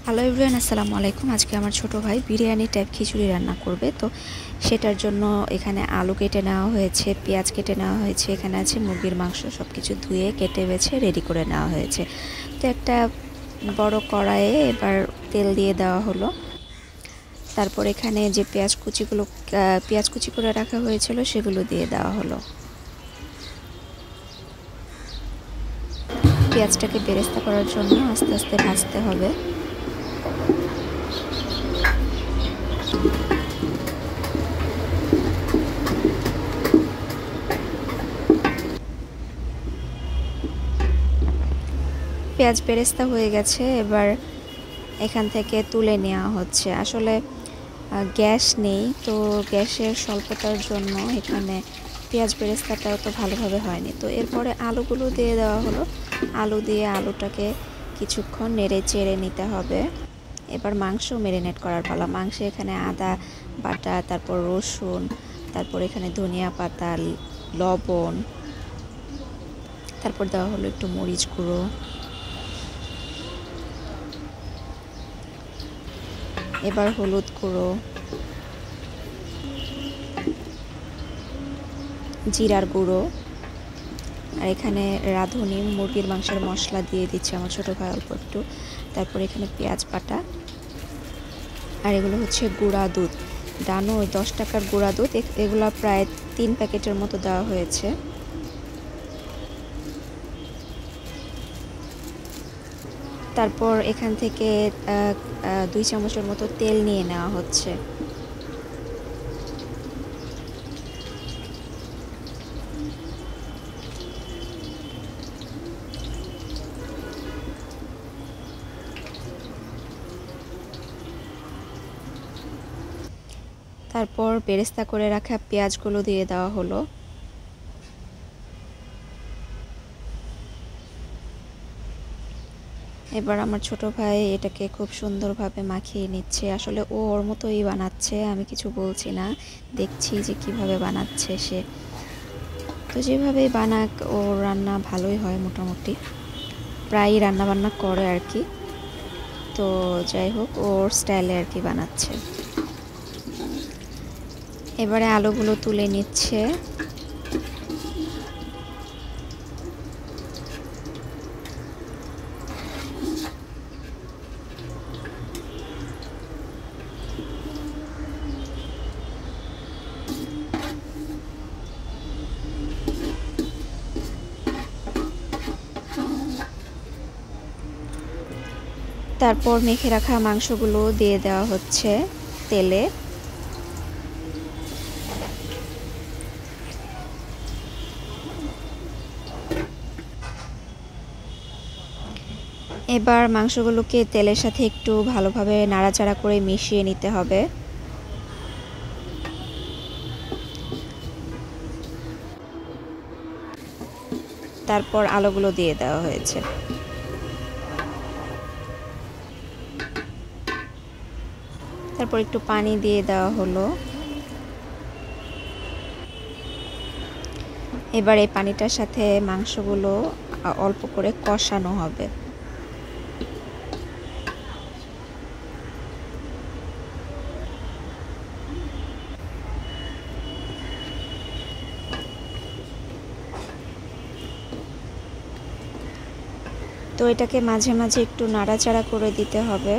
Hello everyone, আসসালামু আলাইকুম। আজকে আমার ছোট ভাই বিরিয়ানি টাইপ খিচুড়ি রান্না করবে। তো সেটার জন্য এখানে আলু কেটে নেওয়া হয়েছে, পেঁয়াজ কেটে নেওয়া হয়েছে, এখানে আছে মুরগির মাংস, সব কিছু ধুয়ে কেটে বেছে রেডি করে নেওয়া হয়েছে। তো একটা বড় কড়াইয়ে এবার তেল দিয়ে দেওয়া হলো। তারপর এখানে যে পেঁয়াজ কুচি করে রাখা হয়েছিল সেগুলো দিয়ে দেওয়া হলো। পেঁয়াজটাকে বেরেস্তা করার জন্য আস্তে আস্তে ভাজতে হবে। পেঁয়াজ বেরেস্তা হয়ে গেছে, এবার এখান থেকে তুলে নেওয়া হচ্ছে। আসলে গ্যাস নেই, তো গ্যাসের স্বল্পতার জন্য এখানে পেঁয়াজ বেরেস্তাটাও তো ভালোভাবে হয়নি। তো এরপরে আলুগুলো দিয়ে দেওয়া হলো। আলু দিয়ে আলুটাকে কিছুক্ষণ নেড়ে চেড়ে নিতে হবে। এবার মাংস ম্যারিনেট করার পালা। মাংসে এখানে আদা বাটা, তারপর রসুন, তারপর এখানে ধনিয়া পাতা, লবণ, তারপর দেওয়া হলো একটু মরিচ গুঁড়ো, এবার হলুদ গুঁড়ো, জিরার গুঁড়ো, আর এখানে রাঁধুনি মুরগির মাংসের মশলা দিয়ে দিচ্ছে আমার ছোটো ভাই অল্প একটু। তারপর এখানে পেঁয়াজ বাটা, আর এগুলো হচ্ছে গুঁড়া দুধ। ডানো ওই 10 টাকার গুঁড়া দুধ, এগুলো প্রায় 3 প্যাকেটের মতো দেওয়া হয়েছে। তারপর এখান থেকে 2 চামচের মতো তেল নিয়ে নেওয়া হচ্ছে। তারপর বেরেস্তা করে রাখা পেঁয়াজগুলো দিয়ে দেওয়া হলো। এবার আমার ছোট ভাই এটাকে খুব সুন্দরভাবে মাখিয়ে নিচ্ছে। আসলে ও ওর মতোই বানাচ্ছে, আমি কিছু বলছি না, দেখছি যে কিভাবে বানাচ্ছে সে। তো যেভাবেই বানাক, ওর রান্না ভালোই হয় মোটামুটি, প্রায়ই রান্না বান্না করে আর কি। তো যাই হোক, ওর স্টাইলে আর কি বানাচ্ছে। এবারে আলুগুলো তুলে নিচ্ছে। তারপর মেখে রাখা মাংসগুলো দিয়ে দেওয়া হচ্ছে তেলে। এবার মাংসগুলোকে তেলের সাথে একটু ভালোভাবে নাড়াচাড়া করে মিশিয়ে নিতে হবে। তারপর আলুগুলো দিয়ে দেওয়া হয়েছে। তারপর একটু পানি দিয়ে দেওয়া হলো। এবার এই পানিটার সাথে মাংসগুলো অল্প করে কষানো হবে। তো এটাকে মাঝে মাঝে একটু নাড়াচাড়া করে দিতে হবে।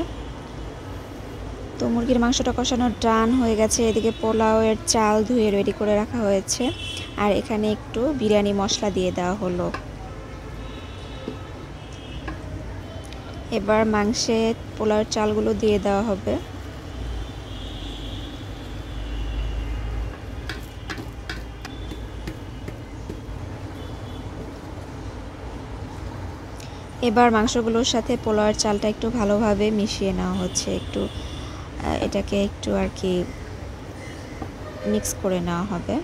তো মুরগির মাংসটা কষানো ডান হয়ে গেছে। এদিকে পোলাওয়ের চাল ধুয়ে রেডি করে রাখা হয়েছে, আর এখানে একটু বিরিয়ানি মশলা দিয়ে দেওয়া হলো। এবার মাংসে পোলাওয়ের চালগুলো দিয়ে দেওয়া হবে। এবার মাংসগুলোর সাথে পোলাওয়ের চালটা একটু ভালোভাবে মিশিয়ে নেওয়া হচ্ছে। এটাকে একটু আর কি মিক্স করে নেওয়া হবে।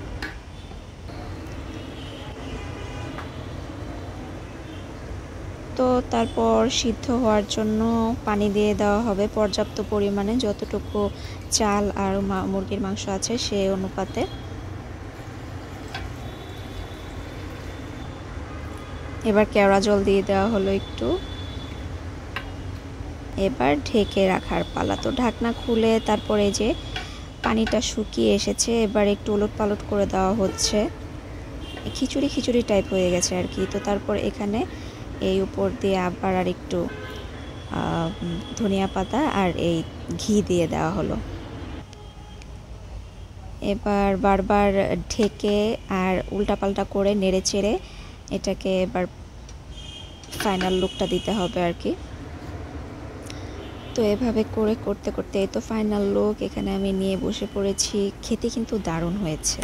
তো তারপর সিদ্ধ হওয়ার জন্য পানি দিয়ে দেওয়া হবে পর্যাপ্ত পরিমাণে, যতটুকু চাল আর মুরগির মাংস আছে সেই অনুপাতে। এবার কেওড়া জল দিয়ে দেওয়া হলো একটু। এবার ঢেকে রাখার পালা। তো ঢাকনা খুলে তারপরে যে পানিটা শুকিয়ে এসেছে, এবার একটু ওলটপালট করে দেওয়া হচ্ছে। খিচুড়ি খিচুড়ি টাইপ হয়ে গেছে আর কি। তো তারপর এখানে এই উপর দিয়ে আবার আর একটু ধনিয়া পাতা আর এই ঘি দিয়ে দেওয়া হলো। এবার বারবার ঢেকে আর উল্টাপাল্টা করে নেড়ে চেড়ে এটাকে এবার ফাইনাল লুকটা দিতে হবে আর কি। তো এভাবে করে করতে করতে এই তো ফাইনাল লুক। এখানে আমি নিয়ে বসে পড়েছি। খেতে কিন্তু দারুণ হয়েছে।